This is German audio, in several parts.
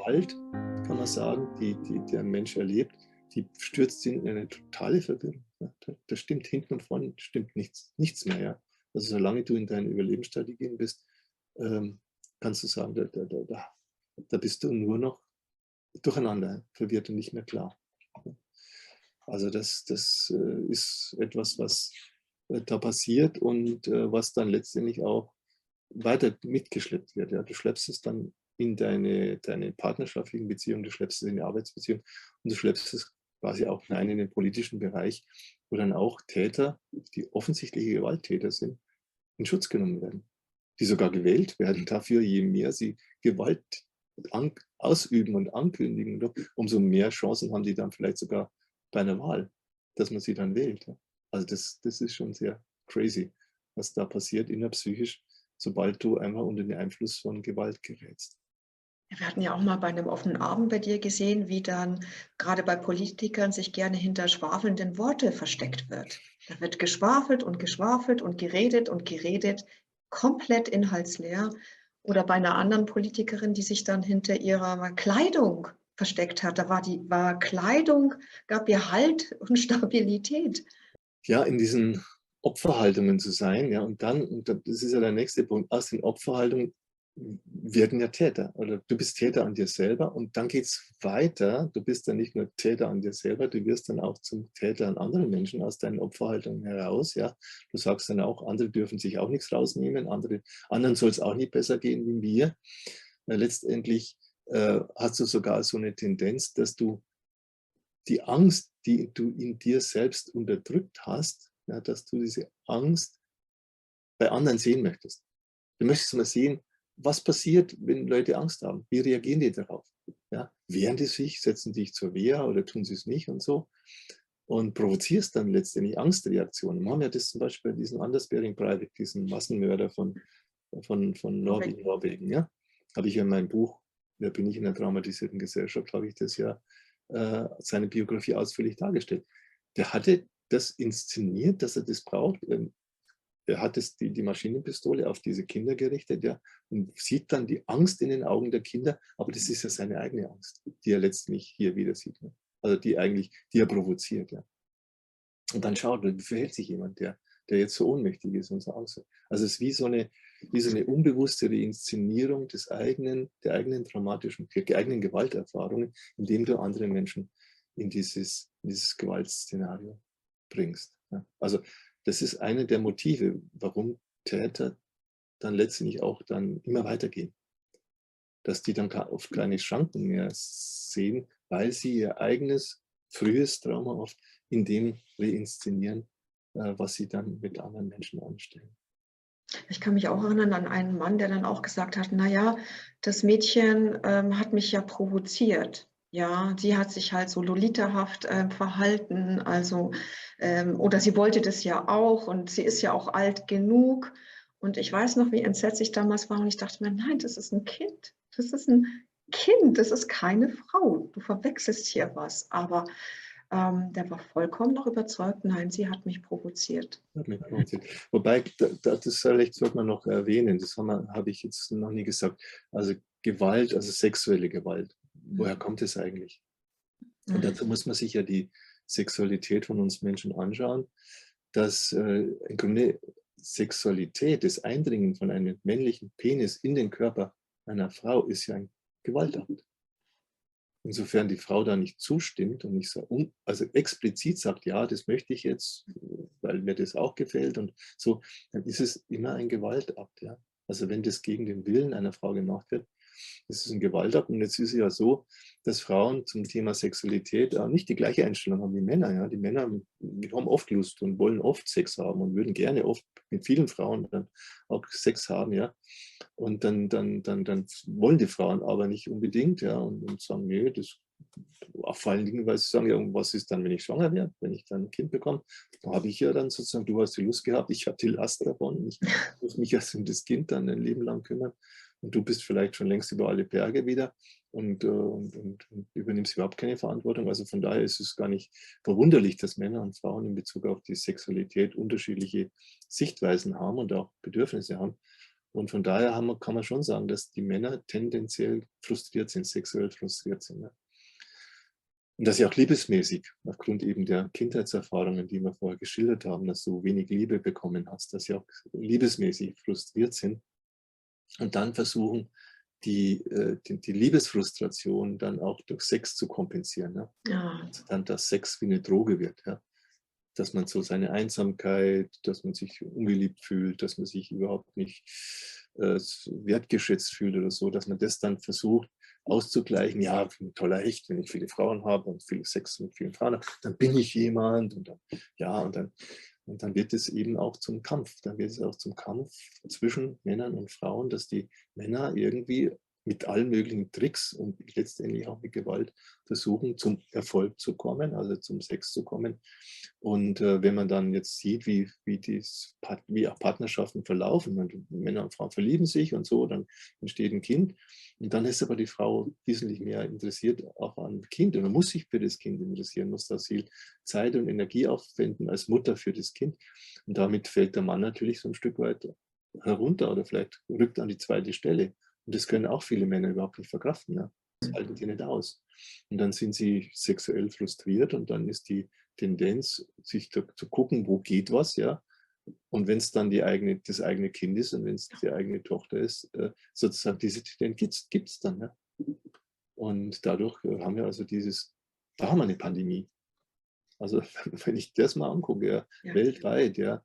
Gewalt, kann man sagen, die ein Mensch erlebt, die stürzt ihn in eine totale Verwirrung. Ja. Da stimmt hinten und vorne stimmt nichts mehr. Ja. Also solange du in deinen Überlebensstrategien bist, kannst du sagen, da bist du nur noch durcheinander, verwirrt und nicht mehr klar. Also das ist etwas, was da passiert und was dann letztendlich auch weiter mitgeschleppt wird. Ja. Du schleppst es dann in deine partnerschaftlichen Beziehungen, du schleppst es in die Arbeitsbeziehung und du schleppst es quasi auch hinein in den politischen Bereich, wo dann auch Täter, die offensichtliche Gewalttäter sind, in Schutz genommen werden, die sogar gewählt werden dafür, je mehr sie Gewalt ausüben und ankündigen, umso mehr Chancen haben die dann vielleicht sogar bei einer Wahl, dass man sie dann wählt. Also das ist schon sehr crazy, was da passiert innerpsychisch, sobald du einmal unter den Einfluss von Gewalt gerätst. Wir hatten ja auch mal bei einem offenen Abend bei dir gesehen, wie dann gerade bei Politikern sich gerne hinter schwafelnden Worte versteckt wird. Da wird geschwafelt und geredet, komplett inhaltsleer. Oder bei einer anderen Politikerin, die sich dann hinter ihrer Kleidung versteckt hat. War Kleidung, gab ihr Halt und Stabilität. Ja, in diesen Opferhaltungen zu sein, ja, und das ist ja der nächste Punkt, aus den Opferhaltungen werden ja Täter, oder du bist Täter an dir selber und dann geht es weiter, du bist dann nicht nur Täter an dir selber, du wirst dann auch zum Täter an anderen Menschen aus deinen Opferhaltungen heraus, ja, du sagst dann auch, andere dürfen sich auch nichts rausnehmen, anderen soll es auch nicht besser gehen wie mir. Letztendlich hast du sogar so eine Tendenz, dass du die Angst, die du in dir selbst unterdrückt hast, ja, dass du diese Angst bei anderen sehen möchtest. Du möchtest mal sehen, was passiert, wenn Leute Angst haben. Wie reagieren die darauf? Ja, wehren die sich, setzen die sich zur Wehr oder tun sie es nicht und so? Und provozierst dann letztendlich Angstreaktionen. Wir haben ja das zum Beispiel bei diesem Anders Behring Breivik, diesen Massenmörder von Norwegen. Ja? Habe ich ja in meinem Buch, Wer bin ich in einer traumatisierten Gesellschaft, habe ich das ja seine Biografie ausführlich dargestellt. Der hatte das inszeniert, dass er das braucht. Er hat die Maschinenpistole auf diese Kinder gerichtet, ja, und sieht dann die Angst in den Augen der Kinder, aber das ist ja seine eigene Angst, die er letztlich hier wieder sieht. Ne? Also die er provoziert. Ja. Und dann schaut, wie verhält sich jemand, der jetzt so ohnmächtig ist und so Angst hat. Also es ist wie so eine unbewusste Reinszenierung der eigenen traumatischen, der eigenen Gewalterfahrungen, indem du andere Menschen in dieses Gewaltszenario bringst. Ja. Also das ist eine der Motive, warum Täter dann letztendlich auch dann immer weitergehen. Dass die dann oft keine Schranken mehr sehen, weil sie ihr eigenes frühes Trauma oft in dem reinszenieren, was sie dann mit anderen Menschen anstellen. Ich kann mich auch erinnern an einen Mann, der dann auch gesagt hat, na ja, das Mädchen hat mich ja provoziert. Ja, sie hat sich halt so lolitahaft verhalten, also oder sie wollte das ja auch und sie ist ja auch alt genug. Und ich weiß noch, wie entsetzt ich damals war und ich dachte mir, nein, das ist ein Kind. Das ist ein Kind, das ist keine Frau. Du verwechselst hier was. Aber der war vollkommen noch überzeugt, nein, sie hat mich provoziert. Wobei, das sollte man noch erwähnen, das habe ich jetzt noch nie gesagt. Also Gewalt, also sexuelle Gewalt, woher kommt es eigentlich? Und dazu muss man sich ja die Sexualität von uns Menschen anschauen, dass im Grunde Sexualität, das Eindringen von einem männlichen Penis in den Körper einer Frau ist ja ein Gewaltakt. Insofern die Frau da nicht zustimmt und nicht so, also explizit sagt, ja, das möchte ich jetzt, weil mir das auch gefällt und so, dann ist es immer ein Gewaltakt. Ja? Also wenn das gegen den Willen einer Frau gemacht wird, ist es ein Gewaltakt. Und jetzt ist es ja so, dass Frauen zum Thema Sexualität nicht die gleiche Einstellung haben wie Männer. Ja? Die Männer haben oft Lust und wollen oft Sex haben und würden gerne oft mit vielen Frauen dann auch Sex haben. Ja? Und dann wollen die Frauen aber nicht unbedingt, ja, und sagen, nee, das auch vor allen Dingen, weil sie sagen, ja, was ist dann, wenn ich schwanger werde, wenn ich dann ein Kind bekomme, da habe ich ja dann sozusagen, du hast die Lust gehabt, ich habe die Last davon, ich muss mich erst um das Kind dann ein Leben lang kümmern und du bist vielleicht schon längst über alle Berge wieder und übernimmst überhaupt keine Verantwortung. Also von daher ist es gar nicht verwunderlich, dass Männer und Frauen in Bezug auf die Sexualität unterschiedliche Sichtweisen haben und auch Bedürfnisse haben. Und von daher kann man schon sagen, dass die Männer tendenziell frustriert sind, sexuell frustriert sind. Ne? Und dass sie auch liebesmäßig, aufgrund eben der Kindheitserfahrungen, die wir vorher geschildert haben, dass du wenig Liebe bekommen hast, dass sie auch liebesmäßig frustriert sind und dann versuchen, die Liebesfrustration dann auch durch Sex zu kompensieren. Ne? Ja. Also dann, dass Sex wie eine Droge wird. Ja? Dass man so seine Einsamkeit, dass man sich ungeliebt fühlt, dass man sich überhaupt nicht wertgeschätzt fühlt oder so, dass man das dann versucht auszugleichen. Ja, ich bin ein toller Hecht, wenn ich viele Frauen habe und viel Sex mit vielen Frauen habe, dann bin ich jemand und dann, ja, und dann wird es eben auch zum Kampf. Dann wird es auch zum Kampf zwischen Männern und Frauen, dass die Männer irgendwie mit allen möglichen Tricks und letztendlich auch mit Gewalt versuchen, zum Erfolg zu kommen, also zum Sex zu kommen. Und wenn man dann jetzt sieht, wie auch Partnerschaften verlaufen, und Männer und Frauen verlieben sich und so, dann entsteht ein Kind. Und dann ist aber die Frau wesentlich mehr interessiert auch an Kind. Und man muss sich für das Kind interessieren, muss da viel Zeit und Energie aufwenden als Mutter für das Kind. Und damit fällt der Mann natürlich so ein Stück weit herunter oder vielleicht rückt an die zweite Stelle. Und das können auch viele Männer überhaupt nicht verkraften. Ja. Das halten die nicht aus. Und dann sind sie sexuell frustriert und dann ist die Tendenz, sich zu gucken, wo geht was, ja. Und wenn es dann das eigene Kind ist und wenn es die eigene Tochter ist, sozusagen diese Tendenz gibt es dann. Ja. Und dadurch haben wir also da haben wir eine Pandemie. Also wenn ich das mal angucke, ja, Ja. weltweit, ja,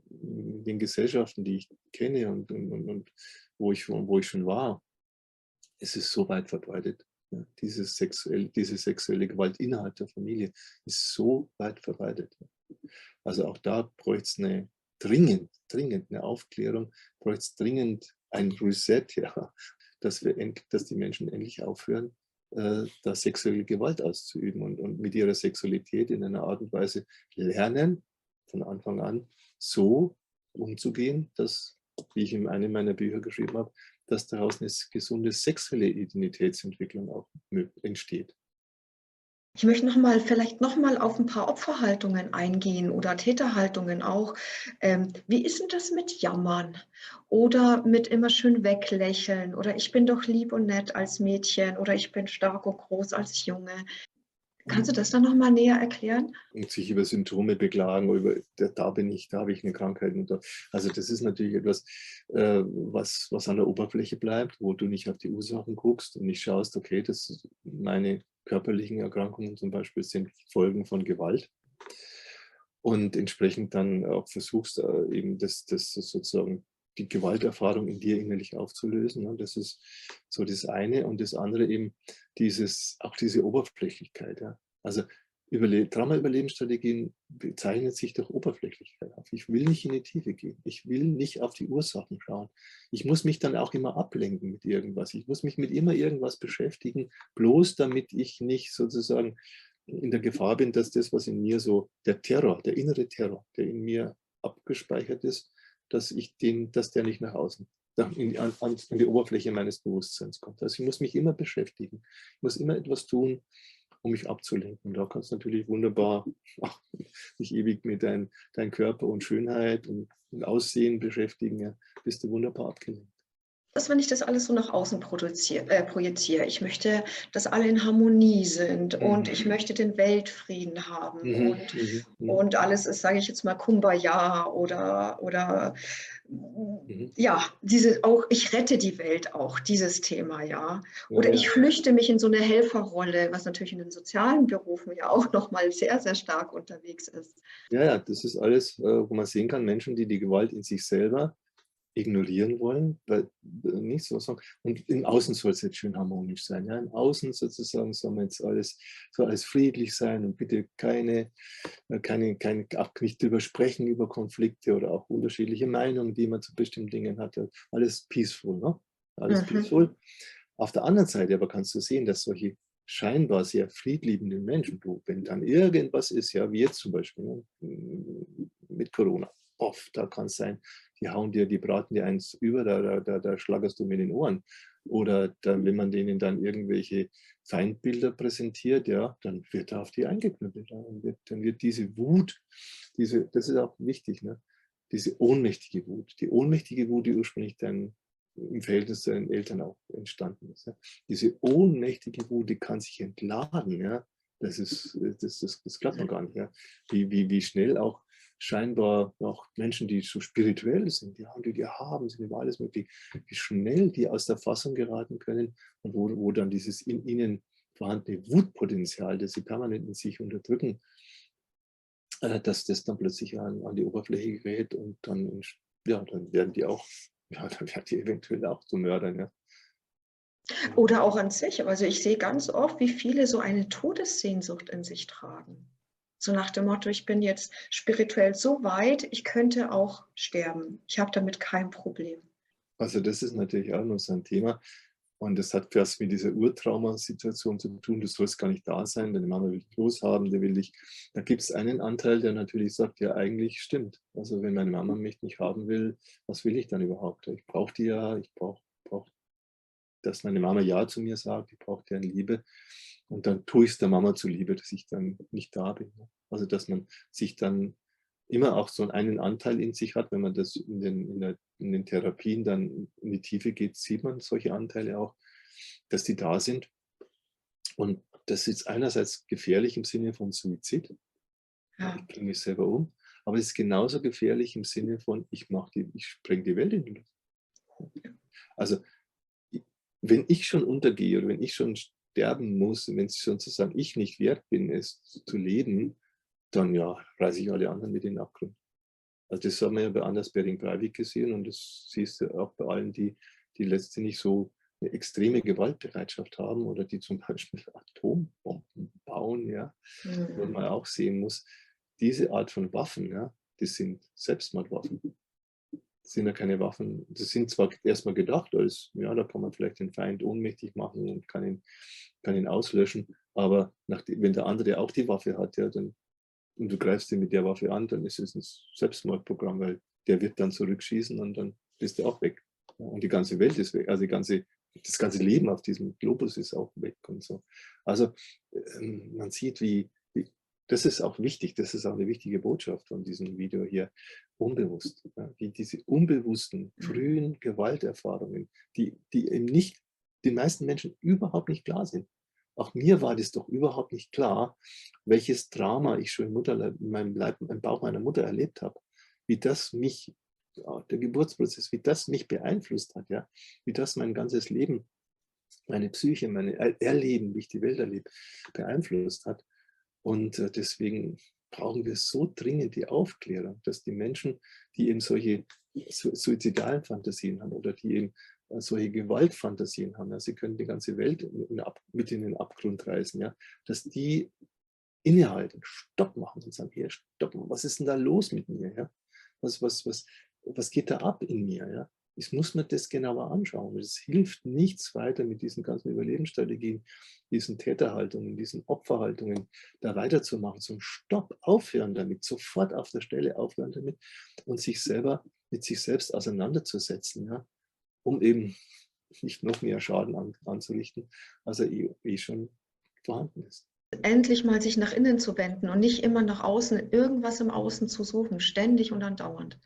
in den Gesellschaften, die ich kenne und wo ich schon war, es ist so weit verbreitet. Ja, diese sexuelle Gewalt innerhalb der Familie ist so weit verbreitet. Also auch da bräuchte es dringend eine Aufklärung, bräuchte es dringend ein Reset, ja, dass die Menschen endlich aufhören, da sexuelle Gewalt auszuüben und mit ihrer Sexualität in einer Art und Weise lernen, von Anfang an so umzugehen, dass, wie ich in einem meiner Bücher geschrieben habe, dass daraus eine gesunde sexuelle Identitätsentwicklung auch entsteht. Ich möchte vielleicht noch mal auf ein paar Opferhaltungen eingehen oder Täterhaltungen auch. Wie ist denn das mit Jammern oder mit immer schön weglächeln oder ich bin doch lieb und nett als Mädchen oder ich bin stark und groß als Junge? Kannst du das dann noch mal näher erklären? Und sich über Symptome beklagen, da habe ich eine Krankheit. Also das ist natürlich etwas, was an der Oberfläche bleibt, wo du nicht auf die Ursachen guckst und nicht schaust, okay, meine körperlichen Erkrankungen zum Beispiel sind Folgen von Gewalt. Und entsprechend dann auch versuchst, eben das sozusagen die Gewalterfahrung in dir innerlich aufzulösen. Und das ist so das eine. Und das andere eben auch diese Oberflächlichkeit. Ja. Also Trauma-Überlebensstrategien bezeichnen sich durch Oberflächlichkeit auf. Ich will nicht in die Tiefe gehen. Ich will nicht auf die Ursachen schauen. Ich muss mich dann auch immer ablenken mit irgendwas. Ich muss mich mit immer irgendwas beschäftigen, bloß damit ich nicht sozusagen in der Gefahr bin, dass das, was in mir so, der innere Terror, der in mir abgespeichert ist, dass der nicht nach außen, in die Oberfläche meines Bewusstseins kommt. Also ich muss mich immer beschäftigen. Ich muss immer etwas tun, um mich abzulenken. Und da kannst du natürlich wunderbar dich ewig mit deinem Körper und Schönheit und Aussehen beschäftigen. Ja, bist du wunderbar abgelenkt. Wenn ich das alles so nach außen projiziere. Ich möchte, dass alle in Harmonie sind und ich möchte den Weltfrieden haben und alles ist, sage ich jetzt mal, Kumbaya oder ja, ich rette die Welt auch, dieses Thema, ja. Oder ich flüchte mich in so eine Helferrolle, was natürlich in den sozialen Berufen ja auch nochmal sehr, sehr stark unterwegs ist. Ja, das ist alles, wo man sehen kann, Menschen, die die Gewalt in sich selber ignorieren wollen, weil nicht so sagen. Und im Außen soll es jetzt schön harmonisch sein. Ja? Im Außen sozusagen soll alles friedlich sein und bitte auch nicht drüber sprechen über Konflikte oder auch unterschiedliche Meinungen, die man zu bestimmten Dingen hat. Alles peaceful, ne? Alles peaceful. Auf der anderen Seite aber kannst du sehen, dass solche scheinbar sehr friedliebenden Menschen, wenn dann irgendwas ist, ja, wie jetzt zum Beispiel mit Corona, da kann es sein, die braten dir eins über, da schlagerst du mir in den Ohren. Oder wenn man denen dann irgendwelche Feindbilder präsentiert, ja, dann wird da auf die eingeknüppelt. Dann wird diese Wut, das ist auch wichtig, ne? diese ohnmächtige Wut. Die ohnmächtige Wut, die ursprünglich dann im Verhältnis zu den Eltern auch entstanden ist. Ja. Diese ohnmächtige Wut, die kann sich entladen. Ja. Das klappt man gar nicht. Ja. Wie schnell auch scheinbar auch Menschen, die so spirituell sind, die haben, sind über alles möglich, wie schnell die aus der Fassung geraten können und wo dann dieses in ihnen vorhandene Wutpotenzial, das sie permanent in sich unterdrücken, dass das dann plötzlich an die Oberfläche gerät und dann, ja, dann werden die auch, ja, dann werden die eventuell auch zu Mördern. Ja. Oder auch an sich. Also ich sehe ganz oft, wie viele so eine Todessehnsucht in sich tragen. So nach dem Motto, ich bin jetzt spirituell so weit, ich könnte auch sterben. Ich habe damit kein Problem. Also das ist natürlich auch noch so ein Thema. Und das hat fast mit dieser Urtraumasituation zu tun, du sollst gar nicht da sein, deine Mama will dich loshaben, der will dich. Da gibt es einen Anteil, der natürlich sagt, ja eigentlich stimmt. Also wenn meine Mama mich nicht haben will, was will ich dann überhaupt? Ich brauche die ja, ich brauche, dass meine Mama Ja zu mir sagt, ich brauche deren Liebe. Und dann tue ich es der Mama zuliebe, dass ich dann nicht da bin. Also dass man sich dann immer auch so einen Anteil in sich hat, wenn man das in den Therapien dann in die Tiefe geht, sieht man solche Anteile auch, dass die da sind. Und das ist einerseits gefährlich im Sinne von Suizid. Ja. Ich bringe mich selber um. Aber es ist genauso gefährlich im Sinne von, ich spreng die Welt in die Luft. Also wenn ich schon untergehe oder wenn ich schon sterben muss, wenn sozusagen ich nicht wert bin, es zu leben, dann ja, reiße ich alle anderen mit in den Abgrund. Also das haben wir ja bei Anders Bering Breivik gesehen und das siehst du auch bei allen, die letztendlich so eine extreme Gewaltbereitschaft haben oder die zum Beispiel Atombomben bauen, ja, wo man auch sehen muss, diese Art von Waffen, ja, das sind Selbstmordwaffen. Das sind ja keine Waffen, das sind zwar erstmal gedacht als, ja, da kann man vielleicht den Feind ohnmächtig machen und kann ihn auslöschen, aber wenn der andere auch die Waffe hat, ja, dann und du greifst ihn mit der Waffe an, dann ist es ein Selbstmordprogramm, weil der wird dann zurückschießen und dann bist du auch weg. Und die ganze Welt ist weg, also das ganze Leben auf diesem Globus ist auch weg und so. Also man sieht, das ist auch wichtig, das ist auch eine wichtige Botschaft von diesem Video hier, unbewusst, wie diese unbewussten, frühen Gewalterfahrungen, die eben nicht den meisten Menschen überhaupt nicht klar sind. Auch mir war das doch überhaupt nicht klar, welches Drama ich schon in meinem Leib, im Bauch meiner Mutter erlebt habe. Wie das mich, der Geburtsprozess, wie das mich beeinflusst hat, ja, wie das mein ganzes Leben, meine Psyche, mein Erleben, wie ich die Welt erlebe, beeinflusst hat. Und deswegen brauchen wir so dringend die Aufklärung, dass die Menschen, die eben solche suizidalen Fantasien haben oder die eben solche Gewaltfantasien haben, ja, sie können die ganze Welt mit in den Abgrund reißen, ja, dass die innehalten, Stopp machen und sagen, hier, stopp, was ist denn da los mit mir? Ja? Was geht da ab in mir? Ja? Ich muss mir das genauer anschauen. Es hilft nichts weiter mit diesen ganzen Überlebensstrategien, diesen Täterhaltungen, diesen Opferhaltungen da weiterzumachen. So ein Stopp, aufhören damit, sofort auf der Stelle aufhören damit und mit sich selbst auseinanderzusetzen, ja? Um eben nicht noch mehr Schaden anzurichten, als er schon vorhanden ist. Endlich mal sich nach innen zu wenden und nicht immer nach außen, irgendwas im Außen zu suchen, ständig und andauernd,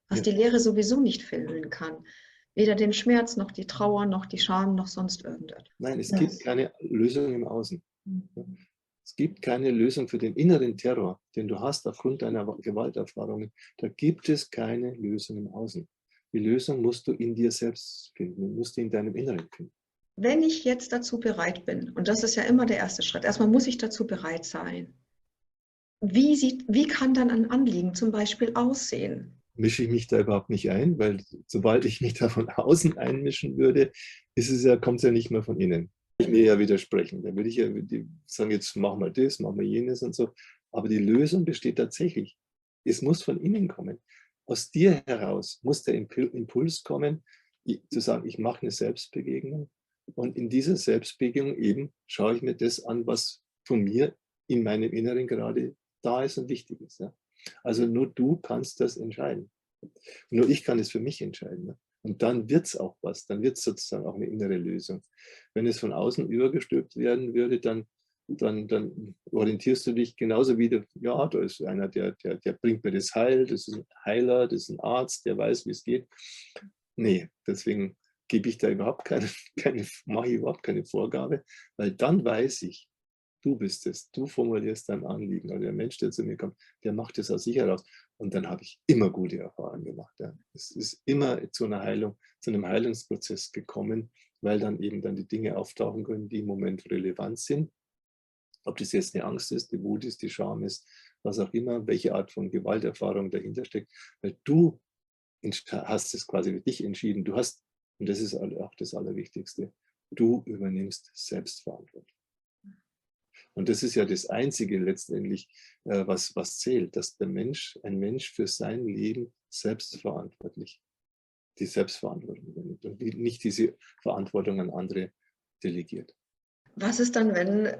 was die Leere sowieso nicht füllen kann. Weder den Schmerz, noch die Trauer, noch die Scham, noch sonst irgendetwas. Nein, es gibt keine Lösung im Außen. Es gibt keine Lösung für den inneren Terror, den du hast aufgrund deiner Gewalterfahrungen. Da gibt es keine Lösung im Außen. Die Lösung musst du in dir selbst finden, musst du in deinem Inneren finden. Wenn ich jetzt dazu bereit bin, und das ist ja immer der erste Schritt, erstmal muss ich dazu bereit sein. Wie kann dann ein Anliegen zum Beispiel aussehen? Mische ich mich da überhaupt nicht ein, weil sobald ich mich da von außen einmischen würde, kommt es ja nicht mehr von innen. Ich mir ja widersprechen. Dann würde ich ja sagen, jetzt machen wir das, machen wir jenes und so. Aber die Lösung besteht tatsächlich. Es muss von innen kommen. Aus dir heraus muss der Impuls kommen, zu sagen, ich mache eine Selbstbegegnung. Und in dieser Selbstbegegnung eben schaue ich mir das an, was von mir in meinem Inneren gerade da ist und wichtig ist. Ja. Also nur du kannst das entscheiden. Nur ich kann es für mich entscheiden. Ne? Und dann wird es auch was. Dann wird es sozusagen auch eine innere Lösung. Wenn es von außen übergestülpt werden würde, dann dann orientierst du dich genauso wie, ja, da ist einer, der bringt mir das Heil, das ist ein Heiler, das ist ein Arzt, der weiß, wie es geht. Nee, deswegen gebe ich da überhaupt mache ich überhaupt keine Vorgabe, weil dann weiß ich, du bist es, du formulierst dein Anliegen. Also der Mensch, der zu mir kommt, der macht das aus sich heraus. Und dann habe ich immer gute Erfahrungen gemacht. Ja. Es ist immer zu einer Heilung, zu einem Heilungsprozess gekommen, weil dann eben dann die Dinge auftauchen können, die im Moment relevant sind. Ob das jetzt eine Angst ist, die Wut ist, die Scham ist, was auch immer, welche Art von Gewalterfahrung dahinter steckt. Weil du hast es quasi für dich entschieden. Du hast, und das ist auch das Allerwichtigste, du übernimmst Selbstverantwortung. Und das ist ja das Einzige letztendlich, was zählt, dass ein Mensch für sein Leben selbstverantwortlich, die Selbstverantwortung übernimmt und nicht diese Verantwortung an andere delegiert. Was ist dann, wenn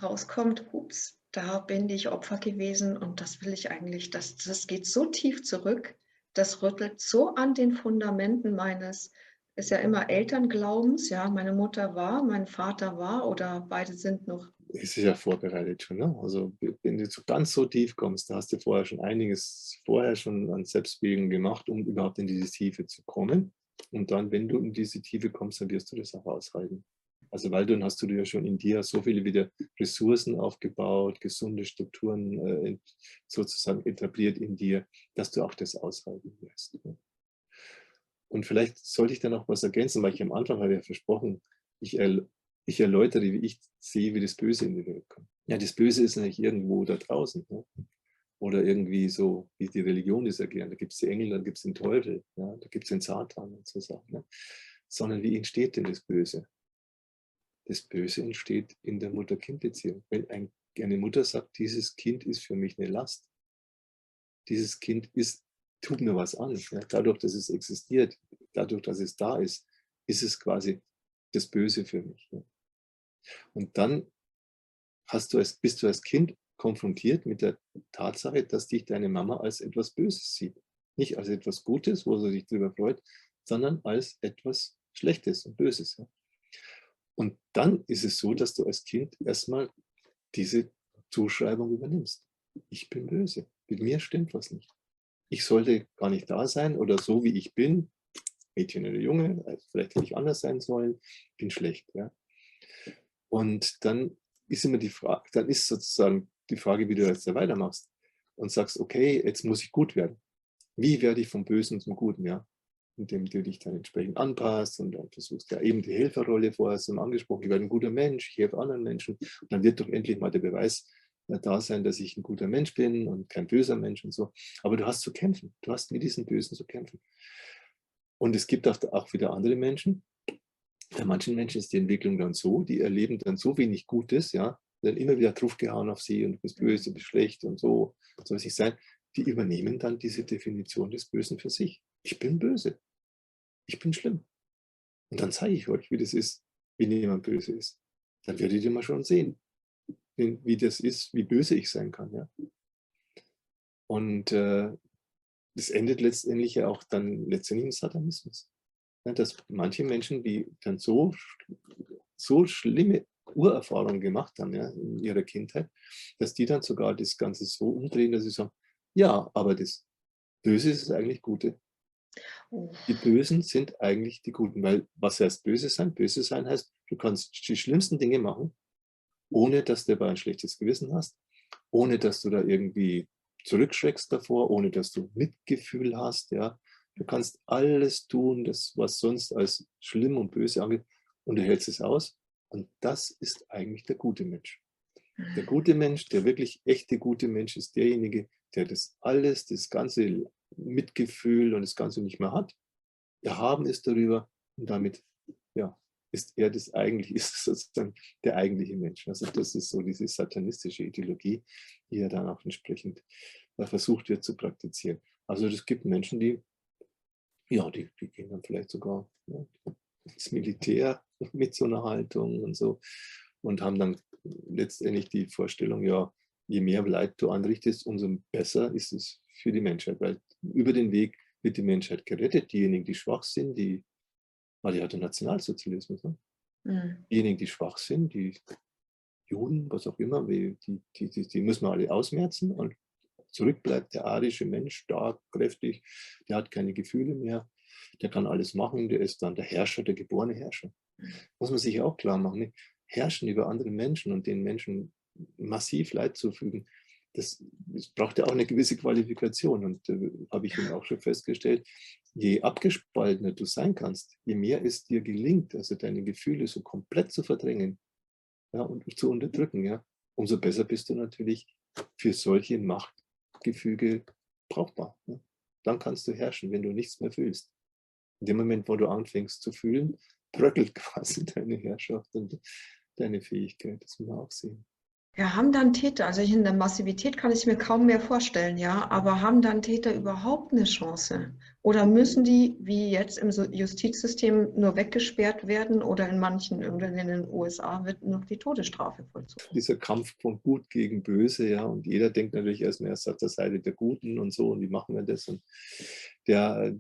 rauskommt, ups, da bin ich Opfer gewesen und das will ich eigentlich, das geht so tief zurück, das rüttelt so an den Fundamenten meines, ist ja immer Elternglaubens, ja, meine Mutter war, mein Vater war oder beide sind noch. Es ist ja vorbereitet schon, ne? Also wenn du ganz so tief kommst, da hast du vorher schon einiges an Selbstbildung gemacht, um überhaupt in diese Tiefe zu kommen. Und dann, wenn du in diese Tiefe kommst, dann wirst du das auch aushalten. Also weil dann hast du ja schon in dir so viele wieder Ressourcen aufgebaut, gesunde Strukturen sozusagen etabliert in dir, dass du auch das aushalten wirst. Und vielleicht sollte ich da noch was ergänzen, weil ich am Anfang habe ja versprochen, ich erläutere, wie ich sehe, wie das Böse in die Welt kommt. Ja, das Böse ist nicht irgendwo da draußen. Ne? Oder irgendwie so, wie die Religion das erklärt. Da gibt es die Engel, da gibt es den Teufel, ja? Da gibt es den Satan und so Sachen. Ne? Sondern wie entsteht denn das Böse? Das Böse entsteht in der Mutter-Kind-Beziehung. Wenn eine Mutter sagt, dieses Kind ist für mich eine Last, dieses Kind tut mir was an. Ja? Dadurch, dass es existiert, dadurch, dass es da ist es quasi das Böse für mich. Ja? Und dann bist du als Kind konfrontiert mit der Tatsache, dass dich deine Mama als etwas Böses sieht. Nicht als etwas Gutes, wo sie sich darüber freut, sondern als etwas Schlechtes und Böses. Ja? Und dann ist es so, dass du als Kind erstmal diese Zuschreibung übernimmst. Ich bin böse. Mit mir stimmt was nicht. Ich sollte gar nicht da sein oder so wie ich bin, Mädchen oder Junge, also vielleicht hätte ich anders sein sollen, bin schlecht. Ja? Und dann ist immer die Frage, dann ist sozusagen die Frage, wie du jetzt da weitermachst und sagst, okay, jetzt muss ich gut werden. Wie werde ich vom Bösen zum Guten, ja? Indem du dich dann entsprechend anpasst und dann versuchst ja eben die Helferrolle vorher so angesprochen, ich werde ein guter Mensch, ich helfe anderen Menschen und dann wird doch endlich mal der Beweis da sein, dass ich ein guter Mensch bin und kein böser Mensch und so. Aber du hast zu kämpfen, du hast mit diesen Bösen zu kämpfen. Und es gibt auch wieder andere Menschen. Bei manchen Menschen ist die Entwicklung dann so, die erleben dann so wenig Gutes, ja, dann immer wieder draufgehauen auf sie und du bist böse, du bist schlecht und so soll es nicht sein. Die übernehmen dann diese Definition des Bösen für sich. Ich bin böse. Ich bin schlimm. Und dann zeige ich euch, wie das ist, wenn jemand böse ist. Dann werdet ihr mal schon sehen, wie das ist, wie böse ich sein kann. Ja? Und das endet letztendlich ja auch dann letztendlich im Satanismus. Ja, dass manche Menschen, die dann so schlimme Urerfahrungen gemacht haben, ja, in ihrer Kindheit, dass die dann sogar das Ganze so umdrehen, dass sie sagen, ja, aber das Böse ist eigentlich Gute. Die Bösen sind eigentlich die Guten, weil was heißt böse sein? Böse sein heißt, du kannst die schlimmsten Dinge machen, ohne dass du dabei ein schlechtes Gewissen hast, ohne dass du da irgendwie zurückschreckst davor, ohne dass du Mitgefühl hast. Ja. Du kannst alles tun, was sonst als schlimm und böse angeht, und du hältst es aus. Und das ist eigentlich der gute Mensch. Der gute Mensch, der wirklich echte gute Mensch, ist derjenige, der das alles, das ganze Mitgefühl und das Ganze nicht mehr hat. Erhaben ist darüber und damit ja, ist sozusagen der eigentliche Mensch. Also das ist so diese satanistische Ideologie, die ja dann auch entsprechend versucht wird zu praktizieren. Also es gibt Menschen, die gehen dann vielleicht sogar ins Militär mit so einer Haltung und so und haben dann letztendlich die Vorstellung, ja, je mehr Leid du anrichtest, umso besser ist es für die Menschheit, weil über den Weg wird die Menschheit gerettet. Diejenigen, die schwach sind, weil die hat den Nationalsozialismus. Ne? Diejenigen, die schwach sind, die Juden, was auch immer, die müssen wir alle ausmerzen und zurück bleibt der arische Mensch, stark, kräftig, der hat keine Gefühle mehr, der kann alles machen, der ist dann der Herrscher, der geborene Herrscher. Muss man sich auch klar machen. Nicht? Herrschen über andere Menschen und den Menschen massiv Leid zufügen, das braucht ja auch eine gewisse Qualifikation. Und habe ich eben auch schon festgestellt, je abgespaltener du sein kannst, je mehr es dir gelingt, also deine Gefühle so komplett zu verdrängen, ja, und zu unterdrücken, ja, umso besser bist du natürlich für solche Machtgefüge brauchbar. Ja. Dann kannst du herrschen, wenn du nichts mehr fühlst. In dem Moment, wo du anfängst zu fühlen, bröckelt quasi deine Herrschaft und deine Fähigkeit. Das muss man auch sehen. Ja, haben dann Täter, also in der Massivität kann ich mir kaum mehr vorstellen, ja, aber haben dann Täter überhaupt eine Chance? Oder müssen die, wie jetzt im Justizsystem, nur weggesperrt werden oder in manchen, oder in den USA wird noch die Todesstrafe vollzogen? Dieser Kampf von Gut gegen Böse, ja, und jeder denkt natürlich erstmal erst auf der Seite der Guten und so, und wie machen wir das? Und der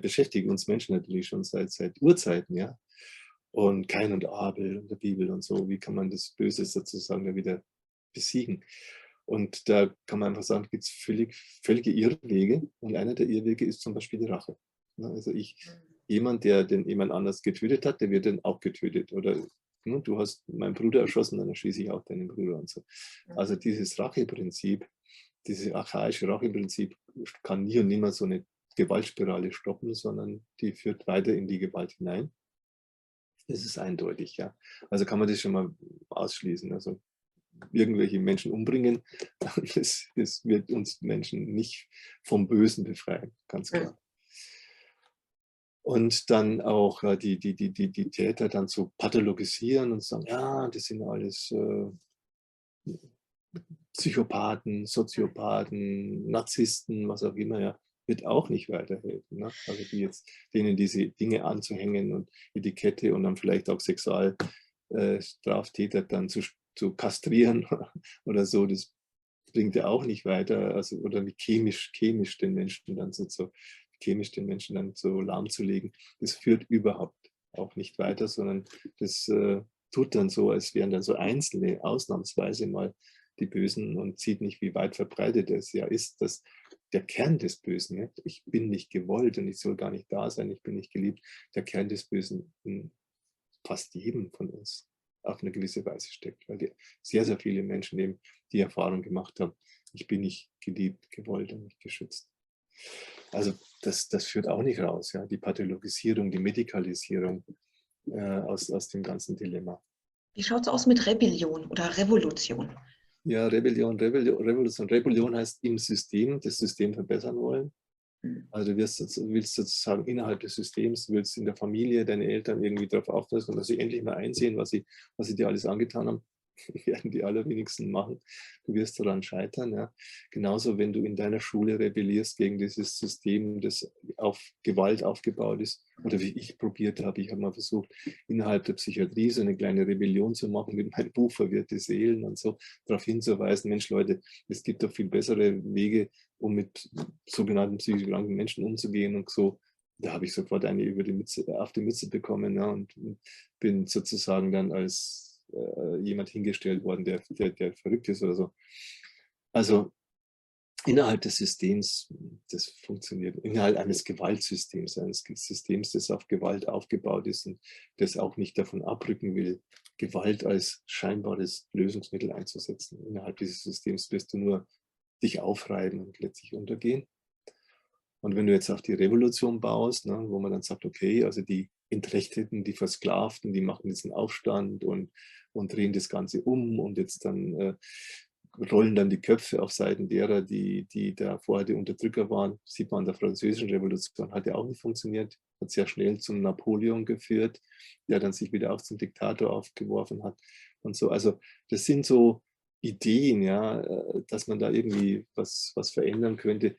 beschäftigt uns Menschen natürlich schon seit Urzeiten, ja. Und Kain und Abel und der Bibel und so, wie kann man das Böse sozusagen da wieder besiegen? Und da kann man einfach sagen, gibt es völlige Irrwege. Und einer der Irrwege ist zum Beispiel die Rache. Also jemand, der den jemand anders getötet hat, der wird dann auch getötet. Oder du hast meinen Bruder erschossen, dann erschieße ich auch deinen Bruder und so. Also dieses Racheprinzip, dieses archaische Racheprinzip kann nie und nimmer so eine Gewaltspirale stoppen, sondern die führt weiter in die Gewalt hinein. Das ist eindeutig, ja. Also kann man das schon mal ausschließen. Also irgendwelche Menschen umbringen, das wird uns Menschen nicht vom Bösen befreien, ganz klar. Und dann auch die Täter dann zu pathologisieren und sagen, ja, das sind alles Psychopathen, Soziopathen, Narzissten, was auch immer, ja, wird auch nicht weiterhelfen. Ne? Also denen diese Dinge anzuhängen und Etikette und dann vielleicht auch Sexualstraftäter dann zu kastrieren oder so, das bringt ja auch nicht weiter. Also, oder wie chemisch den Menschen dann so lahmzulegen, das führt überhaupt auch nicht weiter, sondern das tut dann so, als wären dann so Einzelne ausnahmsweise mal die Bösen und sieht nicht, wie weit verbreitet es ja ist, dass der Kern des Bösen, ja, ich bin nicht gewollt und ich soll gar nicht da sein, ich bin nicht geliebt, der Kern des Bösen in fast jedem von uns auf eine gewisse Weise steckt, weil sehr, sehr viele Menschen eben die Erfahrung gemacht haben, ich bin nicht geliebt, gewollt und nicht geschützt. Also das führt auch nicht raus, ja, die Pathologisierung, die Medikalisierung aus dem ganzen Dilemma. Wie schaut es aus mit Rebellion oder Revolution? Ja, Rebellion heißt im System, das System verbessern wollen. Also du willst sozusagen innerhalb des Systems, willst in der Familie deine Eltern irgendwie darauf aufpassen, dass sie endlich mal einsehen, was sie dir alles angetan haben. Werden die allerwenigsten machen. Du wirst daran scheitern. Ja. Genauso, wenn du in deiner Schule rebellierst gegen dieses System, das auf Gewalt aufgebaut ist, oder wie ich probiert habe, ich habe mal versucht, innerhalb der Psychiatrie so eine kleine Rebellion zu machen mit meinem Buch Verwirrte Seelen und so, darauf hinzuweisen, Mensch Leute, es gibt doch viel bessere Wege, um mit sogenannten psychisch kranken Menschen umzugehen und so. Da habe ich sofort eine auf die Mütze bekommen, ja, und bin sozusagen dann als jemand hingestellt worden, der verrückt ist oder so. Also innerhalb des Systems, das funktioniert, innerhalb eines Gewaltsystems, eines Systems, das auf Gewalt aufgebaut ist und das auch nicht davon abrücken will, Gewalt als scheinbares Lösungsmittel einzusetzen. Innerhalb dieses Systems wirst du nur dich aufreiben und letztlich untergehen. Und wenn du jetzt auf die Revolution baust, ne, wo man dann sagt, okay, also die Entrechteten, die Versklavten, die machen diesen Aufstand und drehen das Ganze um und jetzt dann rollen dann die Köpfe auf Seiten derer, die da vorher die Unterdrücker waren. Sieht man an der Französischen Revolution, hat ja auch nicht funktioniert, hat sehr schnell zum Napoleon geführt, der dann sich wieder auch zum Diktator aufgeworfen hat und so. Also das sind so Ideen, ja, dass man da irgendwie was verändern könnte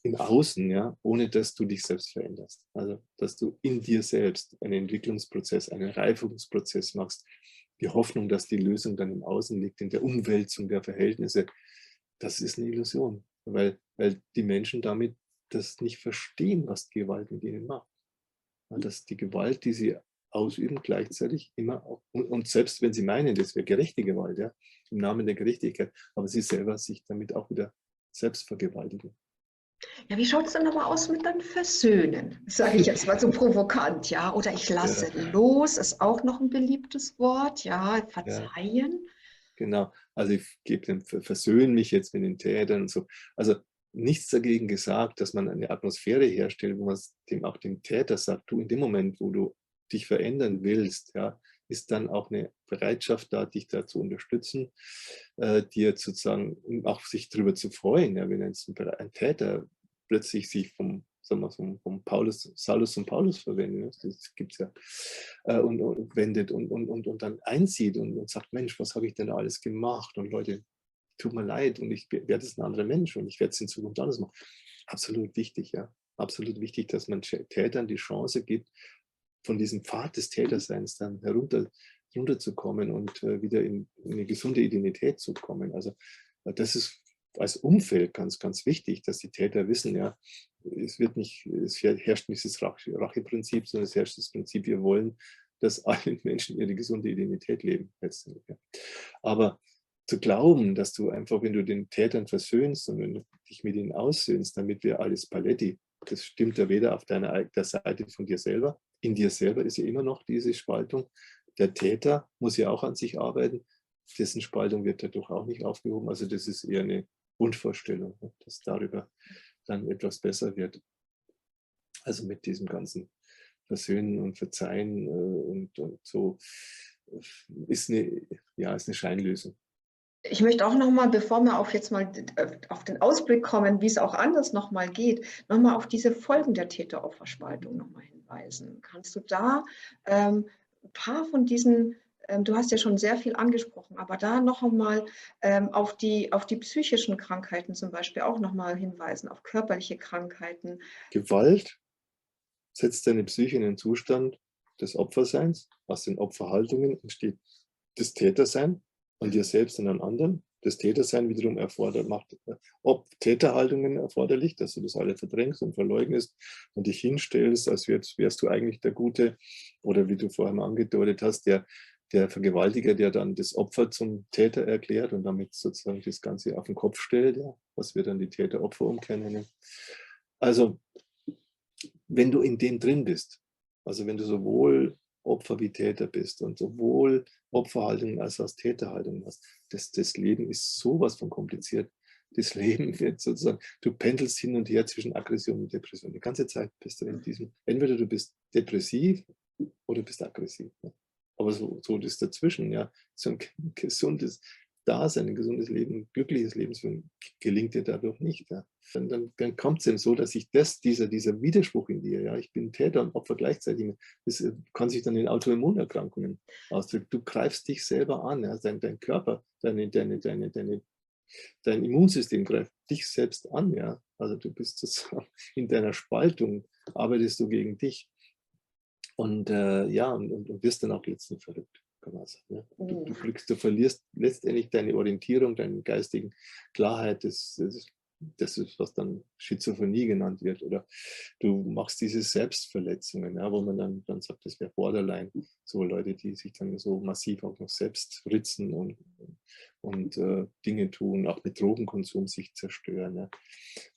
im Außen, ja, ohne dass du dich selbst veränderst. Also, dass du in dir selbst einen Entwicklungsprozess, einen Reifungsprozess machst. Die Hoffnung, dass die Lösung dann im Außen liegt, in der Umwälzung der Verhältnisse, das ist eine Illusion, weil die Menschen damit das nicht verstehen, was Gewalt mit ihnen macht. Ja, dass die Gewalt, die sie ausüben, gleichzeitig immer auch, und selbst wenn sie meinen, das wäre gerechte Gewalt, ja, im Namen der Gerechtigkeit, aber sie selber sich damit auch wieder selbst vergewaltigen. Ja, wie schaut es dann aber aus mit dann Versöhnen? Sage ich jetzt mal so provokant, ja? Oder ich lasse Ja, los, ist auch noch ein beliebtes Wort, ja, ja, verzeihen. genau. Also ich gebe dem, versöhne mich jetzt mit den Tätern und so. Also nichts dagegen gesagt, dass man eine Atmosphäre herstellt, wo man dem, auch dem Täter sagt, du, in dem Moment, wo du dich verändern willst, ja, ist dann auch eine Bereitschaft da, dich da zu unterstützen, dir sozusagen auch sich darüber zu freuen, ja, wenn ein Täter plötzlich sich sagen wir, vom Paulus, Saulus und Paulus verwendet, das gibt es ja, und wendet und dann einsieht und sagt, Mensch, was habe ich denn da alles gemacht? Und Leute, tut mir leid und ich werde jetzt ein anderer Mensch und ich werde es in Zukunft anders machen. Absolut wichtig, ja. Absolut wichtig, dass man Tätern die Chance gibt, von diesem Pfad des Täterseins dann herunterzukommen und wieder in eine gesunde Identität zu kommen. Also das ist als Umfeld ganz, ganz wichtig, dass die Täter wissen, ja, es herrscht nicht das Racheprinzip, sondern es herrscht das Prinzip, wir wollen, dass alle Menschen ihre gesunde Identität leben. Letztendlich, ja. Aber zu glauben, dass du einfach, wenn du den Tätern versöhnst und wenn du dich mit ihnen aussöhnst, damit wir alles Paletti, das stimmt ja weder auf der Seite von dir selber, in dir selber ist ja immer noch diese Spaltung. Der Täter muss ja auch an sich arbeiten, dessen Spaltung wird dadurch auch nicht aufgehoben. Also das ist eher eine Wunschvorstellung, dass darüber dann etwas besser wird. Also mit diesem ganzen Versöhnen und Verzeihen und so ist eine Scheinlösung. Ich möchte auch noch mal, bevor wir auf jetzt mal auf den Ausblick kommen, wie es auch anders noch mal geht, noch mal auf diese Folgen der Täter-Opfer-Spaltung noch mal hinweisen. Kannst du da ein paar von diesen, du hast ja schon sehr viel angesprochen, aber da noch mal auf die psychischen Krankheiten zum Beispiel auch noch mal hinweisen, auf körperliche Krankheiten. Gewalt setzt deine Psyche in den Zustand des Opferseins. Aus den Opferhaltungen entsteht das Tätersein an dir selbst und an anderen. Das Tätersein wiederum macht Täterhaltungen erforderlich, dass du das alle verdrängst und verleugnest und dich hinstellst, als wärst du eigentlich der Gute, oder wie du vorher mal angedeutet hast, der Vergewaltiger, der dann das Opfer zum Täter erklärt und damit sozusagen das Ganze auf den Kopf stellt, ja, was wir dann die Täter-Opfer-Umkehr nennen. Also wenn du in dem drin bist, also wenn du sowohl Opfer wie Täter bist und sowohl Opferhaltung als auch Täterhaltung hast, das Leben ist sowas von kompliziert. Das Leben wird sozusagen, du pendelst hin und her zwischen Aggression und Depression. Die ganze Zeit bist du in diesem, entweder du bist depressiv oder bist aggressiv. Ja. Aber so das dazwischen, ja, so ein gesundes Dasein, ein gesundes Leben, ein glückliches Leben gelingt dir dadurch nicht. Ja. Dann kommt es eben so, dass sich dieser Widerspruch in dir, ja, ich bin Täter und Opfer gleichzeitig, das kann sich dann in Autoimmunerkrankungen ausdrücken. Du greifst dich selber an, ja, dein Körper, dein Immunsystem greift dich selbst an, ja. Also du bist sozusagen in deiner Spaltung, arbeitest du gegen dich und ja, und wirst dann auch letztendlich verrückt. Ja. Du verlierst letztendlich deine Orientierung, deine geistigen Klarheit, das ist, was dann Schizophrenie genannt wird. Oder du machst diese Selbstverletzungen, ja, wo man dann sagt, das wäre Borderline. So Leute, die sich dann so massiv auch noch selbst ritzen und Dinge tun, auch mit Drogenkonsum sich zerstören. Ja.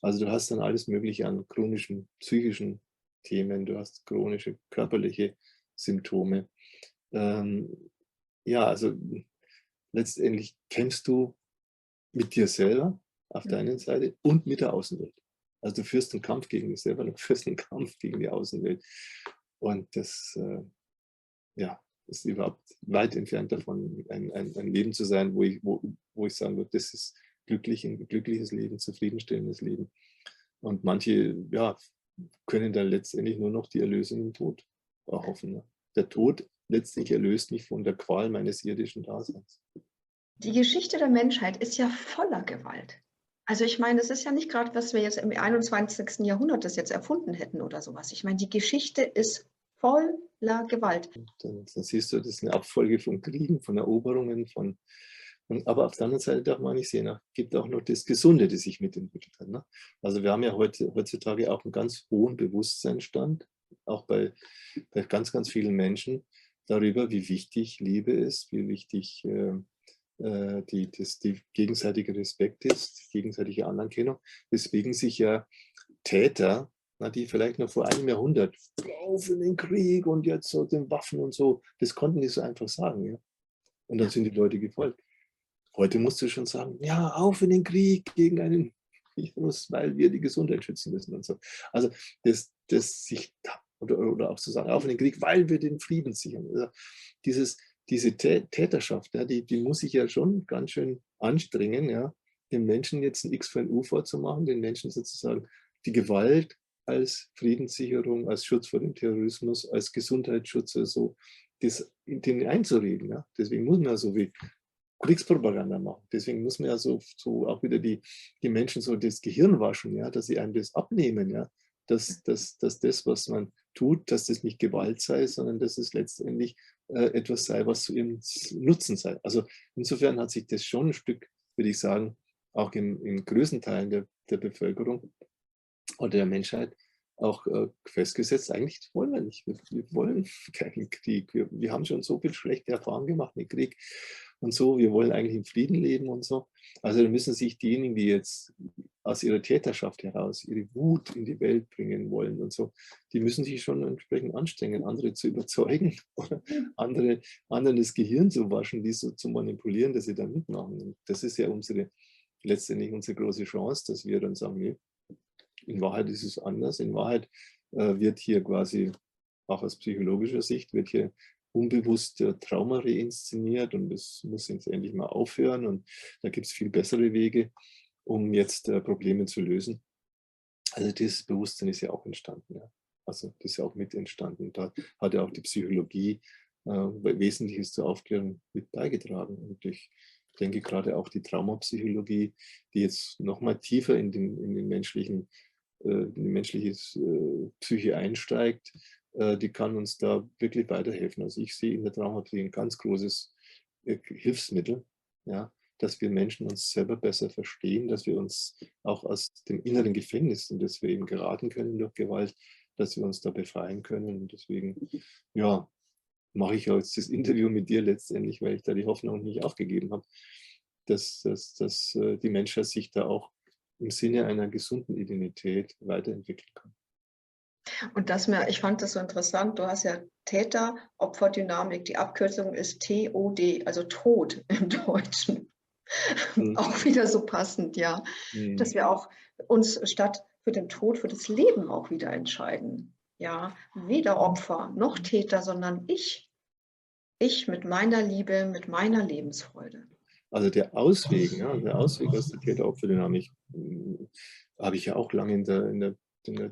Also du hast dann alles Mögliche an chronischen psychischen Themen, du hast chronische körperliche Symptome. Ja, also letztendlich kämpfst du mit dir selber auf der einen Seite und mit der Außenwelt. Also du führst einen Kampf gegen dich selber, du führst einen Kampf gegen die Außenwelt. Und das ja, ist überhaupt weit entfernt davon, ein Leben zu sein, wo ich sagen würde, das ist ein glückliches Leben, zufriedenstellendes Leben. Und manche, ja, können dann letztendlich nur noch die Erlösung im Tod erhoffen. Ne? Der Tod letztlich erlöst mich von der Qual meines irdischen Daseins. Die Geschichte der Menschheit ist ja voller Gewalt. Also ich meine, es ist ja nicht gerade, was wir jetzt im 21. Jahrhundert das jetzt erfunden hätten oder sowas. Ich meine, die Geschichte ist voller Gewalt. Dann siehst du, das ist eine Abfolge von Kriegen, von Eroberungen, aber auf der anderen Seite darf man nicht sehen, es gibt auch noch das Gesunde, das sich mitentwickelt hat. Ne? Also wir haben ja heutzutage auch einen ganz hohen Bewusstseinsstand, auch bei ganz, ganz vielen Menschen darüber, wie wichtig Liebe ist, wie wichtig die gegenseitige Respekt ist, die gegenseitige Anerkennung, weswegen sich ja Täter, die vielleicht noch vor einem Jahrhundert auf in den Krieg und jetzt so den Waffen und so, das konnten die so einfach sagen. Ja? Und dann sind die Leute gefolgt. Heute musst du schon sagen, ja, auf in den Krieg gegen einen Virus, weil wir die Gesundheit schützen müssen und so. Also das sich, oder auch zu sagen, auf in den Krieg, weil wir den Frieden sichern. Also diese Täterschaft, ja, die muss sich ja schon ganz schön anstrengen, ja, den Menschen jetzt ein X für ein U vorzumachen, den Menschen sozusagen die Gewalt als Friedenssicherung, als Schutz vor dem Terrorismus, als Gesundheitsschutz oder so, denen einzureden. Ja. Deswegen muss man ja so wie Kriegspropaganda machen. Deswegen muss man ja so auch wieder die Menschen so das Gehirn waschen, ja, dass sie einem das abnehmen, ja, dass das, was man tut, dass das nicht Gewalt sei, sondern dass es letztendlich etwas sei, was zu ihrem Nutzen sei. Also insofern hat sich das schon ein Stück, würde ich sagen, auch in größten Teilen der Bevölkerung oder der Menschheit auch festgesetzt, eigentlich wollen wir nicht. Wir wollen keinen Krieg. Wir haben schon so viel schlechte Erfahrungen gemacht mit Krieg und so. Wir wollen eigentlich in Frieden leben und so. Also da müssen sich diejenigen, die jetzt aus ihrer Täterschaft heraus ihre Wut in die Welt bringen wollen und so, die müssen sich schon entsprechend anstrengen, andere zu überzeugen oder anderen das Gehirn zu waschen, die so zu manipulieren, dass sie da mitmachen. Und das ist ja letztendlich unsere große Chance, dass wir dann sagen, nee, in Wahrheit ist es anders. In Wahrheit wird hier quasi, auch aus psychologischer Sicht, wird hier unbewusst Trauma reinszeniert und das muss jetzt endlich mal aufhören und da gibt es viel bessere Wege, um jetzt Probleme zu lösen. Also dieses Bewusstsein ist ja auch entstanden. Ja. Also das ist ja auch mit entstanden. Da hat ja auch die Psychologie Wesentliches zur Aufklärung mit beigetragen. Und ich denke gerade auch die Traumapsychologie, die jetzt noch mal tiefer in die menschliche Psyche einsteigt, die kann uns da wirklich weiterhelfen. Also ich sehe in der Traumapsychologie ein ganz großes Hilfsmittel, ja, dass wir Menschen uns selber besser verstehen, dass wir uns auch aus dem inneren Gefängnis, in das wir eben geraten können durch Gewalt, dass wir uns da befreien können. Und deswegen, ja, mache ich jetzt das Interview mit dir letztendlich, weil ich da die Hoffnung nicht aufgegeben habe, dass die Menschheit sich da auch im Sinne einer gesunden Identität weiterentwickeln kann. Und ich fand das so interessant, du hast ja Täter-Opfer-Dynamik, die Abkürzung ist TOD, also Tod im Deutschen. Mhm. Auch wieder so passend, ja. Dass wir auch uns statt für den Tod, für das Leben auch wieder entscheiden. Ja, weder Opfer noch Täter, sondern ich. Ich mit meiner Liebe, mit meiner Lebensfreude. Also der Ausweg, ja, der Ausweg aus der Täter-Opfer-Dynamik habe ich ja auch lange in der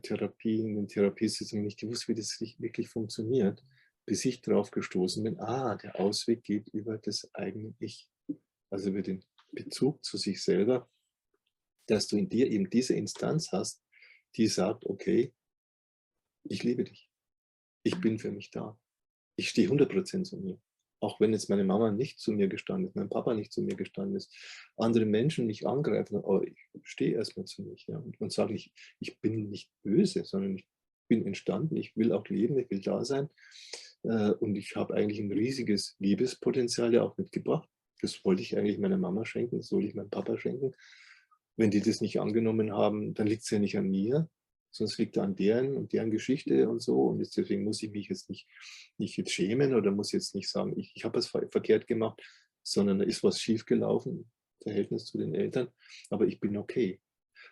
Therapie, in den Therapiesitzungen nicht gewusst, wie das wirklich funktioniert, bis ich drauf gestoßen bin, der Ausweg geht über das eigene Ich. Also über den Bezug zu sich selber, dass du in dir eben diese Instanz hast, die sagt, okay, ich liebe dich. Ich bin für mich da. Ich stehe 100% zu mir. Auch wenn jetzt meine Mama nicht zu mir gestanden ist, mein Papa nicht zu mir gestanden ist, andere Menschen mich angreifen, aber ich stehe erstmal zu mir. Ja, und sage, ich bin nicht böse, sondern ich bin entstanden, ich will auch leben, ich will da sein. Und ich habe eigentlich ein riesiges Liebespotenzial ja auch mitgebracht. Das wollte ich eigentlich meiner Mama schenken, das wollte ich meinem Papa schenken. Wenn die das nicht angenommen haben, dann liegt es ja nicht an mir, sonst liegt es an deren und deren Geschichte und so. Und deswegen muss ich mich jetzt nicht jetzt schämen oder muss jetzt nicht sagen, ich habe es verkehrt gemacht, sondern da ist was schiefgelaufen im Verhältnis zu den Eltern, aber ich bin okay.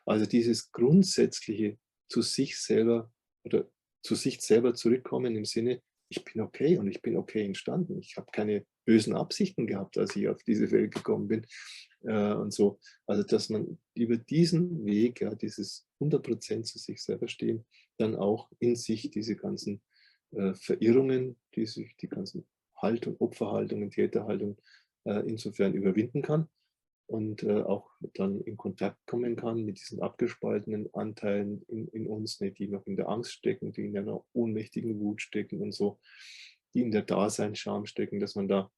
Also dieses grundsätzliche zu sich selber oder zu sich selber zurückkommen im Sinne, ich bin okay und ich bin okay entstanden. Ich habe keine bösen Absichten gehabt, als ich auf diese Welt gekommen bin und so. Also dass man über diesen Weg, ja, dieses 100% zu sich selber stehen, dann auch in sich diese ganzen Verirrungen, die ganzen Opferhaltungen, Täterhaltungen insofern überwinden kann und auch dann in Kontakt kommen kann mit diesen abgespaltenen Anteilen in uns, ne, die noch in der Angst stecken, die in einer ohnmächtigen Wut stecken und so, die in der Daseinsscham stecken, dass man da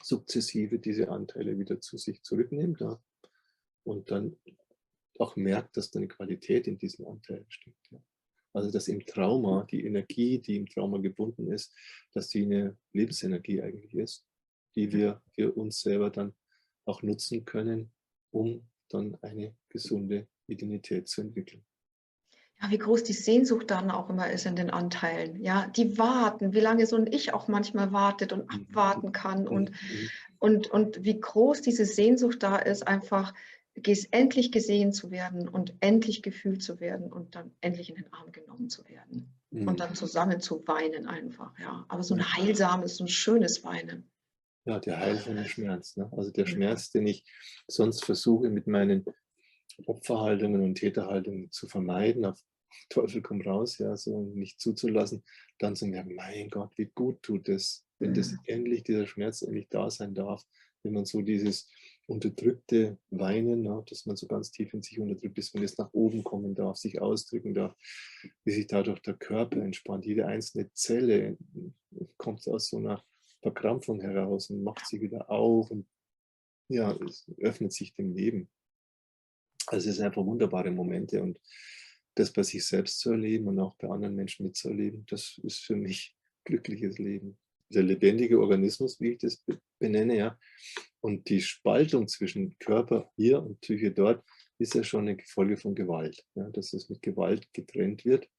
sukzessive diese Anteile wieder zu sich zurücknimmt, ja, und dann auch merkt, dass da eine Qualität in diesen Anteilen steckt. Ja. Also dass im Trauma die Energie, die im Trauma gebunden ist, dass die eine Lebensenergie eigentlich ist, die wir für uns selber dann auch nutzen können, um dann eine gesunde Identität zu entwickeln. Ja, wie groß die Sehnsucht dann auch immer ist in den Anteilen. Ja, die warten, wie lange so ein Ich auch manchmal wartet und Mhm. abwarten kann Mhm. Mhm. und wie groß diese Sehnsucht da ist, einfach endlich gesehen zu werden und endlich gefühlt zu werden und dann endlich in den Arm genommen zu werden und Mhm. dann zusammen zu weinen einfach, ja. Aber so Ja. ein heilsames, so ein schönes Weinen. Ja, der heilsame Schmerz. Ne? Also der Ja. Schmerz, den ich sonst versuche mit meinen Opferhaltungen und Täterhaltungen zu vermeiden, auf Teufel komm raus, ja, so nicht zuzulassen, dann zu merken, mein Gott, wie gut tut es, wenn das endlich, dieser Schmerz endlich da sein darf, wenn man so dieses unterdrückte Weinen, ne, dass man so ganz tief in sich unterdrückt ist, wenn es nach oben kommen darf, sich ausdrücken darf, wie sich dadurch der Körper entspannt. Jede einzelne Zelle kommt aus so einer Verkrampfung heraus und macht sie wieder auf und ja, es öffnet sich dem Leben. Also es sind einfach wunderbare Momente und das bei sich selbst zu erleben und auch bei anderen Menschen mitzuerleben, das ist für mich glückliches Leben. Der lebendige Organismus, wie ich das benenne, ja. Und die Spaltung zwischen Körper hier und Psyche dort ist ja schon eine Folge von Gewalt, ja, dass es mit Gewalt getrennt wird.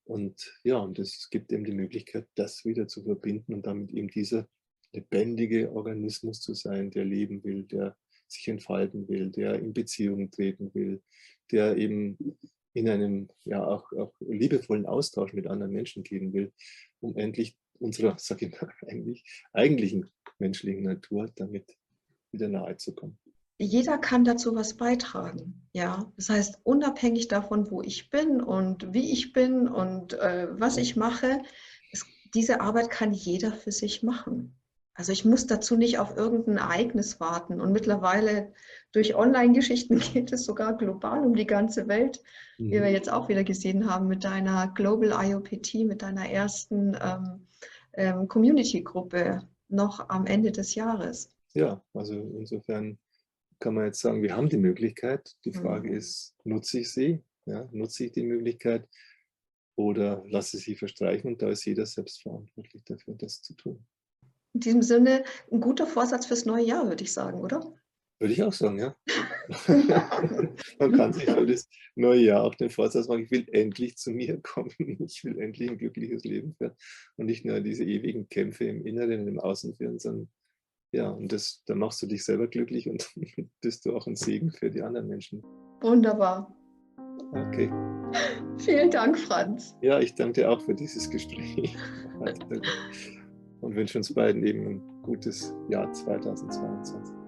Und ja, und es gibt eben die Möglichkeit, das wieder zu verbinden und damit eben dieser lebendige Organismus zu sein, der leben will, der sich entfalten will, der in Beziehungen treten will, der eben in einem ja auch liebevollen Austausch mit anderen Menschen gehen will, um endlich unserer, sag ich mal, eigentlichen menschlichen Natur damit wieder nahe zu kommen. Jeder kann dazu was beitragen, ja. Das heißt, unabhängig davon, wo ich bin und wie ich bin und was ich mache, diese Arbeit kann jeder für sich machen. Also ich muss dazu nicht auf irgendein Ereignis warten. Und mittlerweile durch Online-Geschichten geht es sogar global um die ganze Welt, wie wir jetzt auch wieder gesehen haben mit deiner Global IOPT, mit deiner ersten Community-Gruppe noch am Ende des Jahres. Ja, also insofern kann man jetzt sagen, wir haben die Möglichkeit. Die Frage Mhm. ist, nutze ich sie? Ja, nutze ich die Möglichkeit oder lasse sie verstreichen? Und da ist jeder selbst verantwortlich dafür, das zu tun. In diesem Sinne, ein guter Vorsatz fürs neue Jahr, würde ich sagen, oder? Würde ich auch sagen, ja. Man kann sich für das neue Jahr auch den Vorsatz machen, ich will endlich zu mir kommen. Ich will endlich ein glückliches Leben führen und nicht nur diese ewigen Kämpfe im Inneren und im Außen führen, sondern ja, und das, dann machst du dich selber glücklich und bist du auch ein Segen für die anderen Menschen. Wunderbar. Okay. Vielen Dank, Franz. Ja, ich danke dir auch für dieses Gespräch und wünsche uns beiden eben ein gutes Jahr 2022.